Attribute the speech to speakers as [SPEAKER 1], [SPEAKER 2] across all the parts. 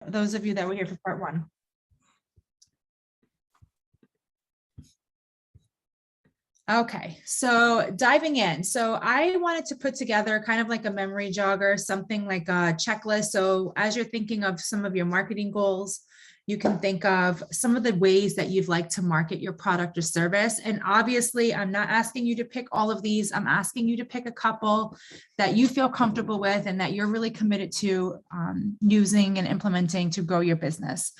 [SPEAKER 1] those of you that were here for part one. Okay, so diving in. So I wanted to put together kind of like a memory jogger, something like a checklist. So as you're thinking of some of your marketing goals, you can think of some of the ways that you'd like to market your product or service. And obviously, I'm not asking you to pick all of these. I'm asking you to pick a couple that you feel comfortable with and that you're really committed to using and implementing to grow your business.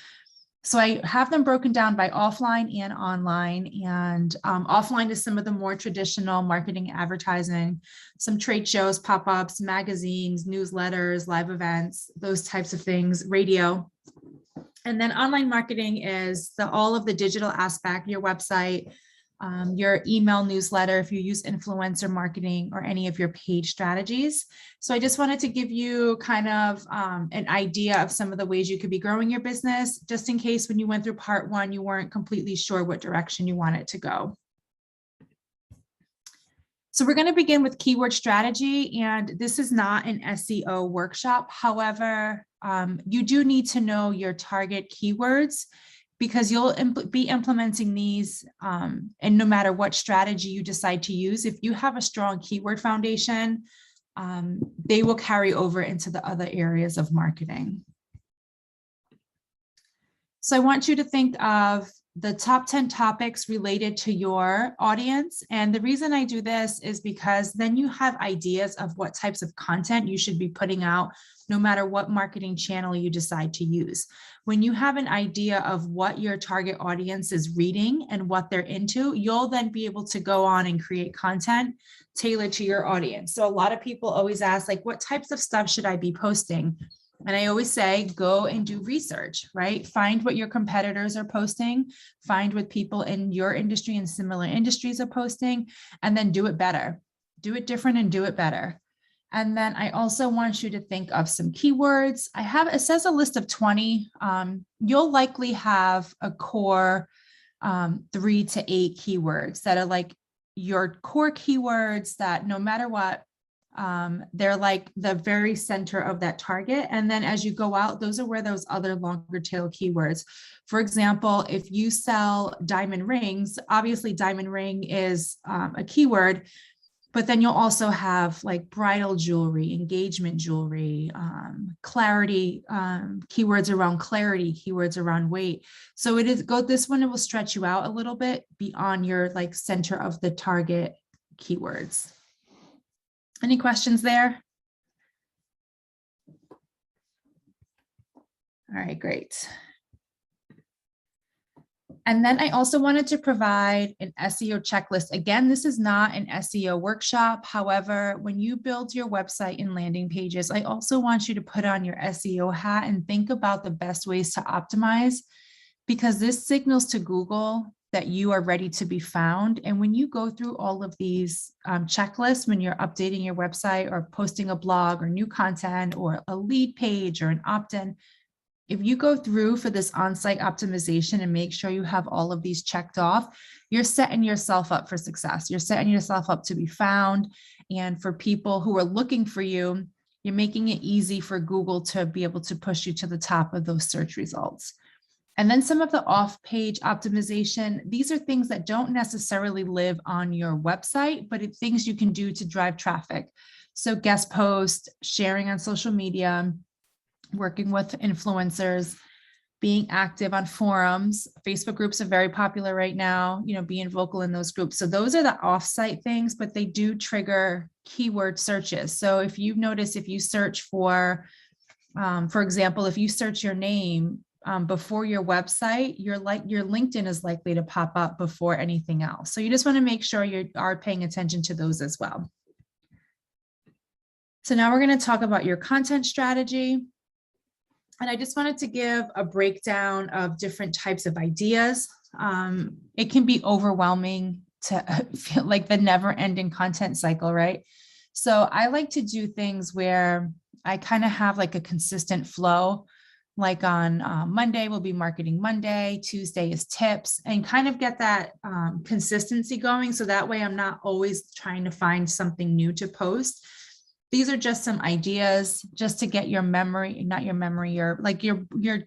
[SPEAKER 1] So I have them broken down by offline and online, and offline is some of the more traditional marketing, advertising, some trade shows, pop-ups, magazines, newsletters, live events, those types of things, radio. And then online marketing is all of the digital aspect, your website, your email newsletter, if you use influencer marketing or any of your page strategies. So I just wanted to give you kind of an idea of some of the ways you could be growing your business, just in case when you went through part one, you weren't completely sure what direction you want it to go. So we're going to begin with keyword strategy, and this is not an SEO workshop. However, you do need to know your target keywords, because you'll be implementing these, and no matter what strategy you decide to use, if you have a strong keyword foundation, they will carry over into the other areas of marketing. So I want you to think of the top 10 topics related to your audience. And the reason I do this is because then you have ideas of what types of content you should be putting out, no matter what marketing channel you decide to use. When you have an idea of what your target audience is reading and what they're into, you'll then be able to go on and create content tailored to your audience. So a lot of people always ask, like, what types of stuff should I be posting? And I always say, go and do research, right? Find what your competitors are posting, find what people in your industry and similar industries are posting, and then do it better. Do it different and do it better. And then I also want you to think of some keywords. It says a list of 20. You'll likely have a core 3 to 8 keywords that are like your core keywords that no matter what, they're like the very center of that target. And then as you go out, those are where those other longer tail keywords. For example, if you sell diamond rings, obviously diamond ring is a keyword, but then you'll also have like bridal jewelry, engagement jewelry, clarity, keywords around clarity, keywords around weight. So this one, it will stretch you out a little bit beyond your like center of the target keywords. Any questions there? All right, great. And then I also wanted to provide an SEO checklist. Again, this is not an SEO workshop. However, when you build your website and landing pages, I also want you to put on your SEO hat and think about the best ways to optimize, because this signals to Google that you are ready to be found. And when you go through all of these checklists, when you're updating your website or posting a blog or new content or a lead page or an opt-in, if you go through for this on-site optimization and make sure you have all of these checked off, you're setting yourself up for success. You're setting yourself up to be found. And for people who are looking for you, you're making it easy for Google to be able to push you to the top of those search results. And then some of the off-page optimization, these are things that don't necessarily live on your website, but it's things you can do to drive traffic. So guest posts, sharing on social media, working with influencers, being active on forums. Facebook groups are very popular right now, being vocal in those groups. So those are the off-site things, but they do trigger keyword searches. So if you notice, if you search for example, if you search your name, before your website, your LinkedIn is likely to pop up before anything else. So you just want to make sure you are paying attention to those as well. So now we're going to talk about your content strategy. And I just wanted to give a breakdown of different types of ideas. It can be overwhelming to feel like the never-ending content cycle, right? So I like to do things where I kind of have like a consistent flow. Like on Monday will be Marketing Monday, Tuesday is tips, and kind of get that consistency going. So that way I'm not always trying to find something new to post. these are just some ideas just to get your memory, not your memory, your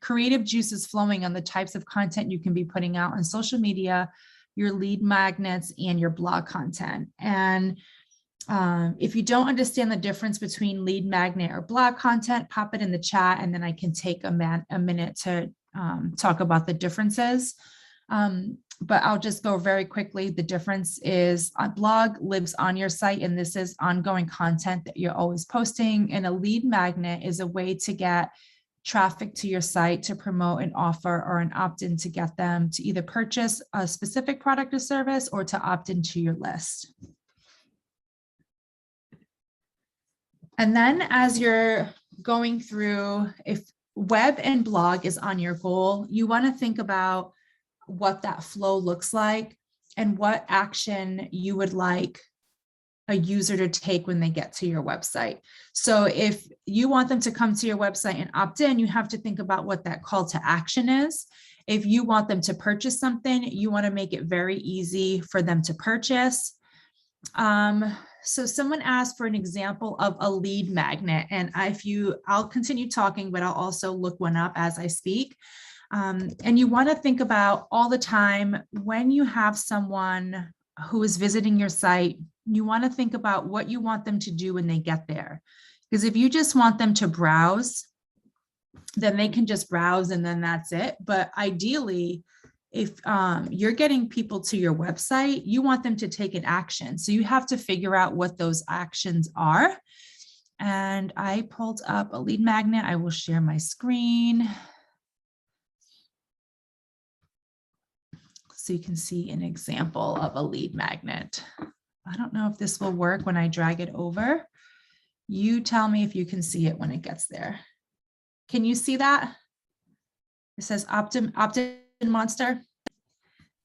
[SPEAKER 1] creative juices flowing on the types of content you can be putting out on social media, your lead magnets, and your blog content. And if you don't understand the difference between lead magnet or blog content, pop it in the chat, and then I can take a minute to talk about the differences. But I'll just go very quickly. The difference is a blog lives on your site, and this is ongoing content that you're always posting. And a lead magnet is a way to get traffic to your site to promote an offer or an opt-in to get them to either purchase a specific product or service or to opt into your list. And then as you're going through, if web and blog is on your goal, you want to think about what that flow looks like and what action you would like a user to take when they get to your website. So if you want them to come to your website and opt in, you have to think about what that call to action is. If you want them to purchase something, you want to make it very easy for them to purchase. So someone asked for an example of a lead magnet, and I'll continue talking, but I'll also look one up as I speak. And you want to think about all the time when you have someone who is visiting your site, you want to think about what you want them to do when they get there. Because if you just want them to browse, then they can just browse and then that's it. But ideally, if you're getting people to your website, you want them to take an action. So you have to figure out what those actions are. And I pulled up a lead magnet. I will share my screen so you can see an example of a lead magnet. I don't know if this will work when I drag it over. You tell me if you can see it when it gets there. Can you see that? It says opt-in monster.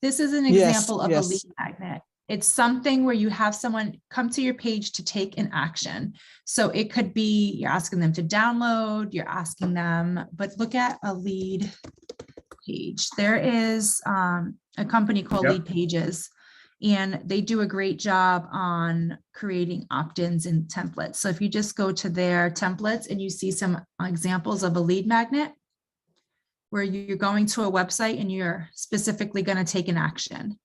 [SPEAKER 1] This is an example of a lead magnet. It's something where you have someone come to your page to take an action. So it could be you're asking them to download, you're asking them, but look at a lead page. There is a company called Lead Pages, and they do a great job on creating opt-ins and templates. So if you just go to their templates and you see some examples of a lead magnet, where you're going to a website and you're specifically going to take an action.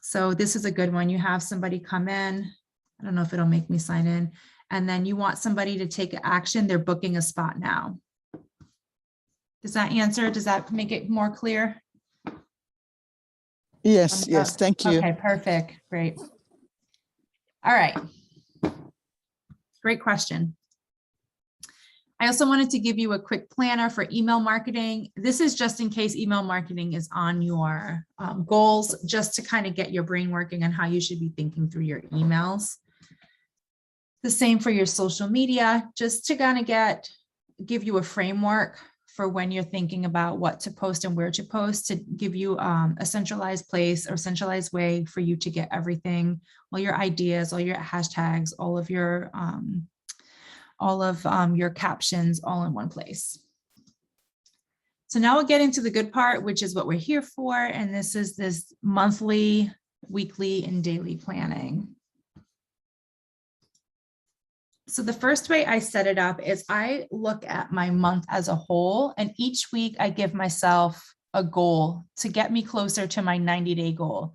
[SPEAKER 1] So this is a good one. You have somebody come in. I don't know if it'll make me sign in. And then you want somebody to take action. They're booking a spot now. Does that answer? Does that make it more clear?
[SPEAKER 2] Yes, yes. Thank you.
[SPEAKER 1] Okay, perfect. Great. All right. Great question. I also wanted to give you a quick planner for email marketing. This is just in case email marketing is on your goals, just to kind of get your brain working on how you should be thinking through your emails. The same for your social media, just to kind of give you a framework for when you're thinking about what to post and where to post, to give you a centralized place or centralized way for you to get everything, all your ideas, all your hashtags, all of your captions all in one place. So now we'll get into the good part, which is what we're here for. And this is this monthly, weekly, and daily planning. So the first way I set it up is I look at my month as a whole, and each week I give myself a goal to get me closer to my 90-day goal.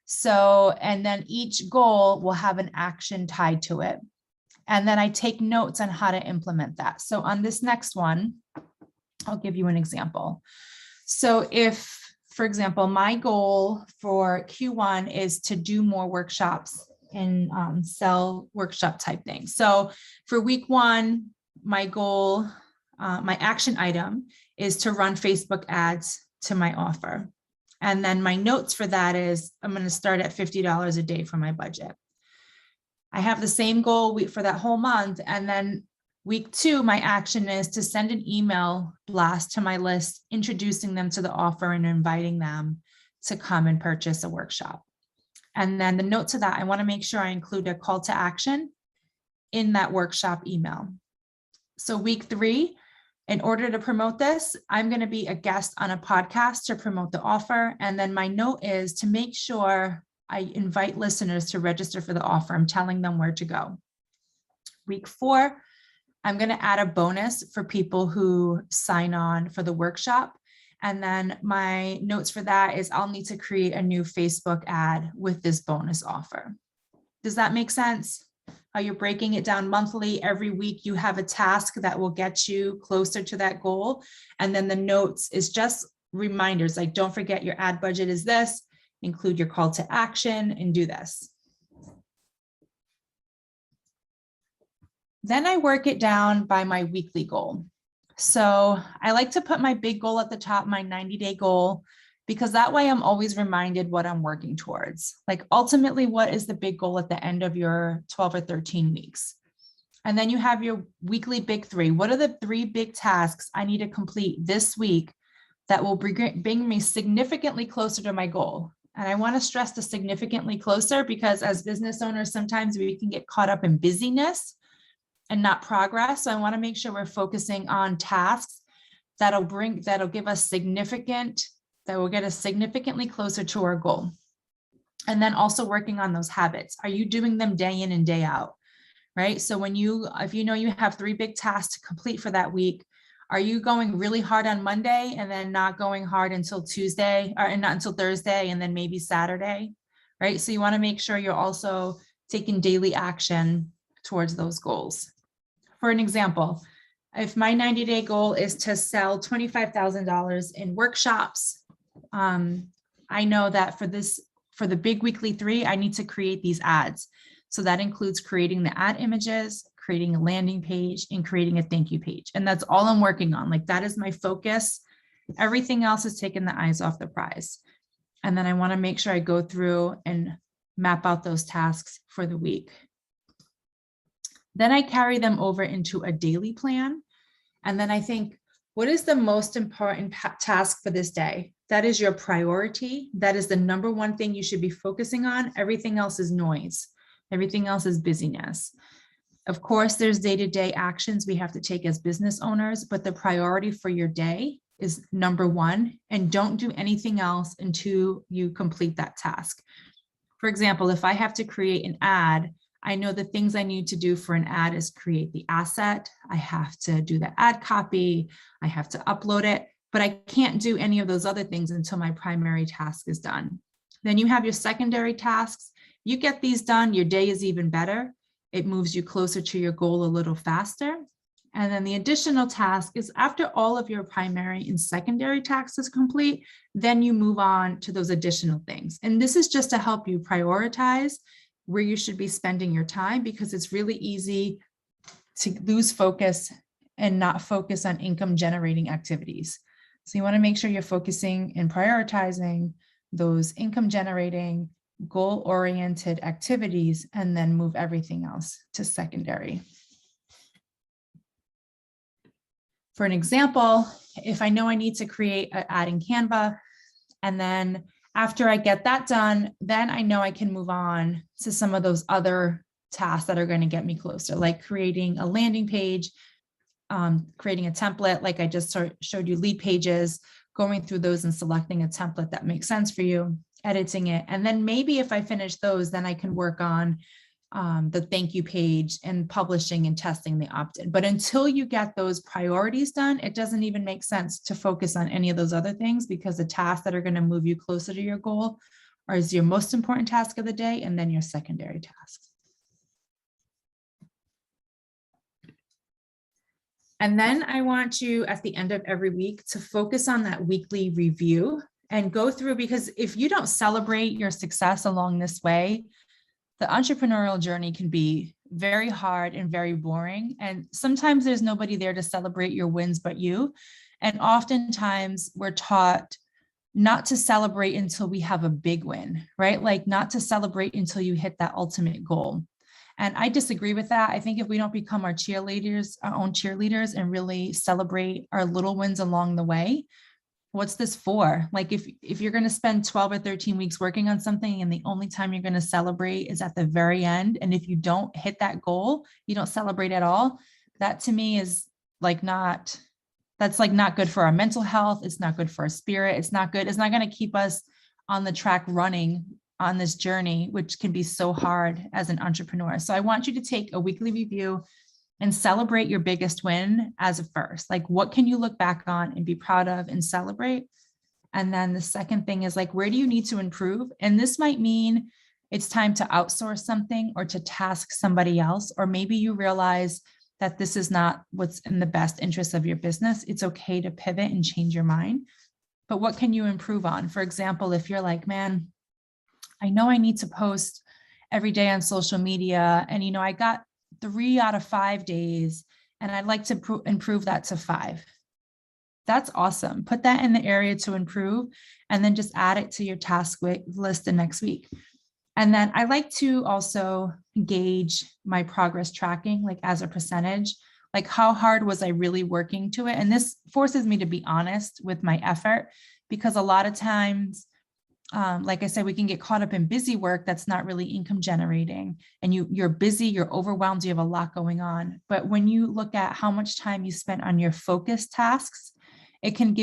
[SPEAKER 1] So, and then each goal will have an action tied to it. And then I take notes on how to implement that. So on this next one, I'll give you an example. So if, for example, my goal for Q1 is to do more workshops and sell workshop type things. So for week 1, my goal, my action item is to run Facebook ads to my offer. And then my notes for that is I'm going to start at $50 a day for my budget. I have the same goal for that whole month. And then week 2, my action is to send an email blast to my list, introducing them to the offer and inviting them to come and purchase a workshop. And then the note to that, I want to make sure I include a call to action in that workshop email. So week 3, in order to promote this, I'm going to be a guest on a podcast to promote the offer. And then my note is to make sure I invite listeners to register for the offer. I'm telling them where to go. Week 4, I'm going to add a bonus for people who sign on for the workshop. And then my notes for that is I'll need to create a new Facebook ad with this bonus offer. Does that make sense? How you're breaking it down monthly. Every week you have a task that will get you closer to that goal. And then the notes is just reminders, like don't forget your ad budget is this, include your call to action and do this. Then I work it down by my weekly goal. So I like to put my big goal at the top, my 90-day goal, because that way I'm always reminded what I'm working towards. Like ultimately, what is the big goal at the end of your 12 or 13 weeks? And then you have your weekly big 3. What are the 3 big tasks I need to complete this week that will bring me significantly closer to my goal? And I want to stress the significantly closer because as business owners, sometimes we can get caught up in busyness and not progress. So I want to make sure we're focusing on tasks that'll give us that will get us significantly closer to our goal. And then also working on those habits. Are you doing them day in and day out? Right? So if you know you have 3 big tasks to complete for that week, are you going really hard on Monday and then not going hard until Tuesday or not until Thursday and then maybe Saturday? Right? So you want to make sure you're also taking daily action towards those goals. For an example, if my 90-day goal is to sell $25,000 in workshops, I know that for the big weekly 3, I need to create these ads. So that includes creating the ad images, creating a landing page, and creating a thank you page. And that's all I'm working on. Like that is my focus. Everything else is taking the eyes off the prize. And then I want to make sure I go through and map out those tasks for the week. Then I carry them over into a daily plan. And then I think, what is the most important task for this day? That is your priority. That is the number one thing you should be focusing on. Everything else is noise. Everything else is busyness. Of course, there's day-to-day actions we have to take as business owners, but the priority for your day is number 1, and don't do anything else until you complete that task. For example, if I have to create an ad, I know the things I need to do for an ad is create the asset. I have to do the ad copy. I have to upload it, but I can't do any of those other things until my primary task is done. Then you have your secondary tasks. You get these done, your day is even better. It moves you closer to your goal a little faster. And then the additional task is after all of your primary and secondary tasks is complete, then you move on to those additional things. And this is just to help you prioritize where you should be spending your time, because it's really easy to lose focus and not focus on income generating activities. So you want to make sure you're focusing and prioritizing those income generating, goal oriented activities, and then move everything else to secondary. For an example, if I know I need to create an ad in Canva, and then after I get that done, then I know I can move on to some of those other tasks that are going to get me closer, like creating a landing page, creating a template, like I just showed you lead pages, going through those and selecting a template that makes sense for you, editing it. And then maybe if I finish those, then I can work on the thank you page and publishing and testing the opt-in. But until you get those priorities done, it doesn't even make sense to focus on any of those other things, because the tasks that are going to move you closer to your goal are your most important task of the day, and then your secondary tasks. And then I want you at the end of every week to focus on that weekly review and go through, because if you don't celebrate your success along this way, the entrepreneurial journey can be very hard and very boring. And sometimes there's nobody there to celebrate your wins but you. And oftentimes we're taught not to celebrate until we have a big win, right? Like not to celebrate until you hit that ultimate goal. And I disagree with that. I think if we don't become our own cheerleaders, and really celebrate our little wins along the way, what's this for? Like if you're going to spend 12 or 13 weeks working on something and the only time you're going to celebrate is at the very end, and if you don't hit that goal, you don't celebrate at all, that to me is that's not good for our mental health. It's not good for our spirit. It's not good. It's not going to keep us on the track running on this journey, which can be so hard as an entrepreneur. So I want you to take a weekly review and celebrate your biggest win as a first. Like, what can you look back on and be proud of and celebrate? And then the second thing is like, where do you need to improve? And this might mean it's time to outsource something or to task somebody else, or maybe you realize that this is not what's in the best interest of your business. It's okay to pivot and change your mind. But what can you improve on? For example, if you're like, man, I know I need to post every day on social media, and I got 3 out of 5 days, and I'd like to improve that to 5. That's awesome. Put that in the area to improve, and then just add it to your task list the next week. And then I like to also gauge my progress tracking, like as a percentage, like how hard was I really working to it? And this forces me to be honest with my effort, because a lot of times, like I said, we can get caught up in busy work that's not really income generating, and you're busy, you're overwhelmed, you have a lot going on. But when you look at how much time you spent on your focus tasks, it can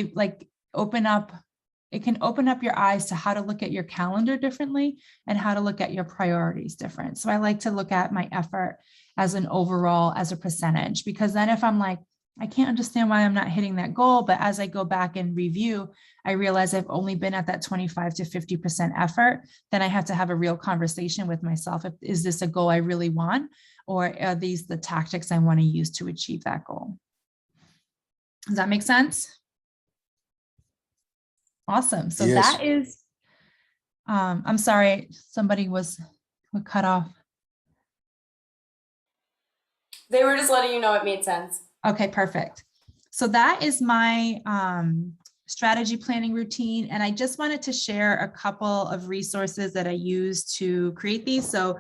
[SPEAKER 1] open up your eyes to how to look at your calendar differently and how to look at your priorities different. So I like to look at my effort as an overall, as a percentage, because then if I'm like, I can't understand why I'm not hitting that goal, but as I go back and review, I realize I've only been at that 25 to 50% effort, then I have to have a real conversation with myself. Is this a goal I really want, or are these the tactics I want to use to achieve that goal? Does that make sense? Awesome. So
[SPEAKER 2] Yes.
[SPEAKER 1] that is, I'm sorry, somebody was cut off.
[SPEAKER 3] They were just letting you know it made sense.
[SPEAKER 1] Okay, perfect. So that is my strategy planning routine. And I just wanted to share a couple of resources that I use to create these. So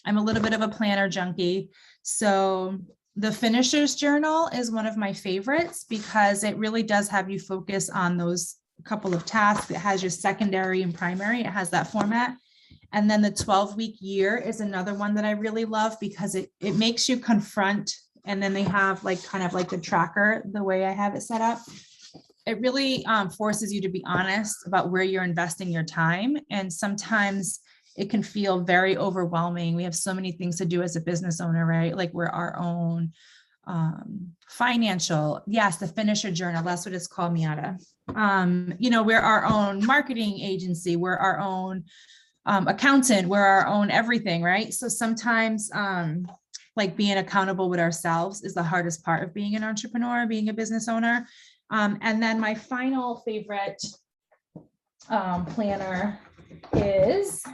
[SPEAKER 1] I'm a little bit of a planner junkie. So the Finisher's Journal is one of my favorites because it really does have you focus on those couple of tasks. It has your secondary and primary. It has that format. And then the 12-week year is another one that I really love because it makes you confront, and then they have kind of like the tracker, the way I have it set up. It really forces you to be honest about where you're investing your time. And sometimes it can feel very overwhelming. We have so many things to do as a business owner, right? Like we're our own financial, yes, the Finisher Journal, that's what it's called, Miata. We're our own marketing agency, we're our own accountant, we're our own everything, right? So sometimes like being accountable with ourselves is the hardest part of being an entrepreneur, being a business owner. And then my final favorite planner is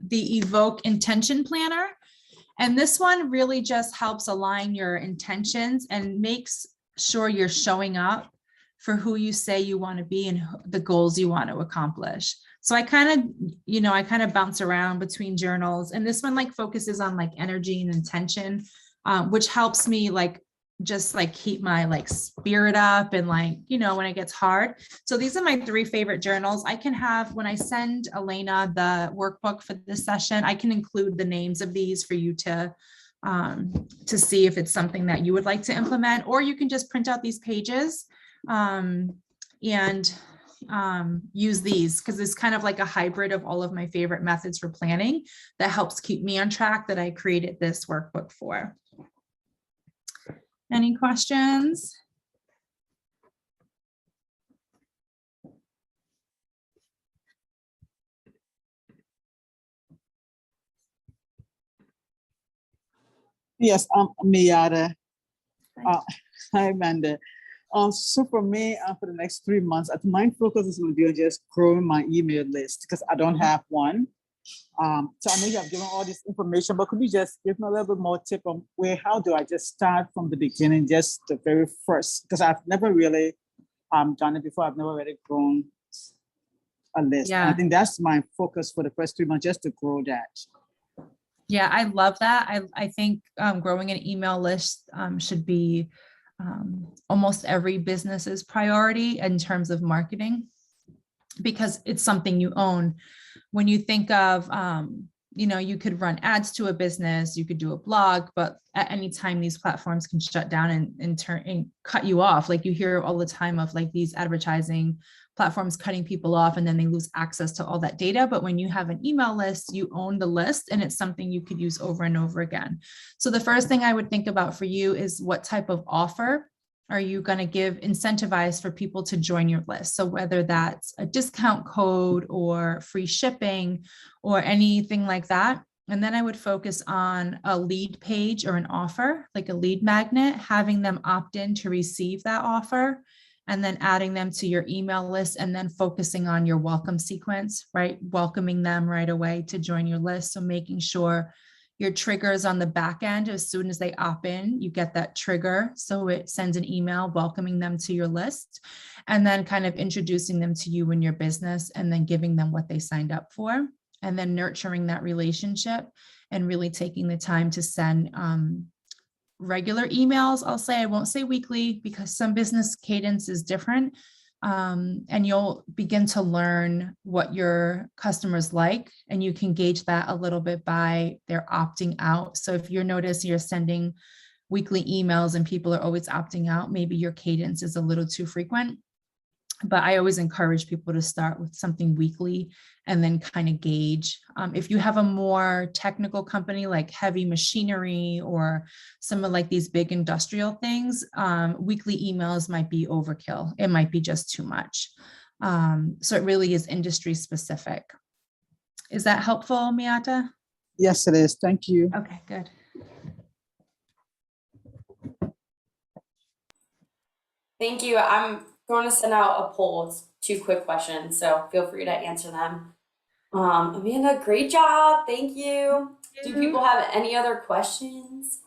[SPEAKER 1] the Evoke Intention Planner. And this one really just helps align your intentions and makes sure you're showing up for who you say you want to be and the goals you want to accomplish. So I kind of bounce around between journals, and this one focuses on energy and intention, which helps me just keep my spirit up and when it gets hard. So these are my 3 favorite journals. I can have, when I send Elena the workbook for this session, I can include the names of these for you to see if it's something that you would like to implement, or you can just print out these pages and use these, because it's kind of like a hybrid of all of my favorite methods for planning that helps keep me on track, that I created this workbook for. Any questions?
[SPEAKER 4] Yes, I'm Miata. Hi, Amanda. So for me, for the next 3 months, my focus is going to be on just growing my email list because I don't have one. So I know you have given all this information, but could you just give me a little bit more tip on how do I just start from the beginning, just the very first? Because I've never really done it before. I've never really grown a list.
[SPEAKER 1] Yeah.
[SPEAKER 4] And I think that's my focus for the first 3 months, just to grow that.
[SPEAKER 1] Yeah, I love that. I think growing an email list should be almost every business's priority in terms of marketing, because it's something you own. When you think of, you know, you could run ads to a business, you could do a blog, but at any time these platforms can shut down and turn and cut you off. Like you hear all the time of like these advertising platforms cutting people off and then they lose access to all that data. But when you have an email list, you own the list and it's something you could use over and over again. So the first thing I would think about for you is what type of offer are you going to give incentivize for people to join your list? So whether that's a discount code or free shipping or anything like that. And then I would focus on a lead page or an offer, like a lead magnet, having them opt in to receive that offer, and then adding them to your email list, and then focusing on your welcome sequence, right? Welcoming them right away to join your list. So making sure your triggers on the back end, as soon as they opt in, you get that trigger. So it sends an email welcoming them to your list, and then kind of introducing them to you and your business, and then giving them what they signed up for, and then nurturing that relationship and really taking the time to send regular emails. I'll say, I won't say weekly because some business cadence is different. And you'll begin to learn what your customers like, and you can gauge that a little bit by their opting out. So if you notice you're sending weekly emails and people are always opting out, maybe your cadence is a little too frequent. But I always encourage people to start with something weekly and then kind of gauge. If you have a more technical company like heavy machinery or some of like these big industrial things, weekly emails might be overkill. It might be just too much. So it really is industry specific. Is that helpful, Miata?
[SPEAKER 4] Yes, it is. Thank you.
[SPEAKER 1] Okay, good.
[SPEAKER 3] Thank you. I'm going to send out a poll. It's 2 quick questions, so feel free to answer them. Amanda, great job. Thank you. Do people have any other questions?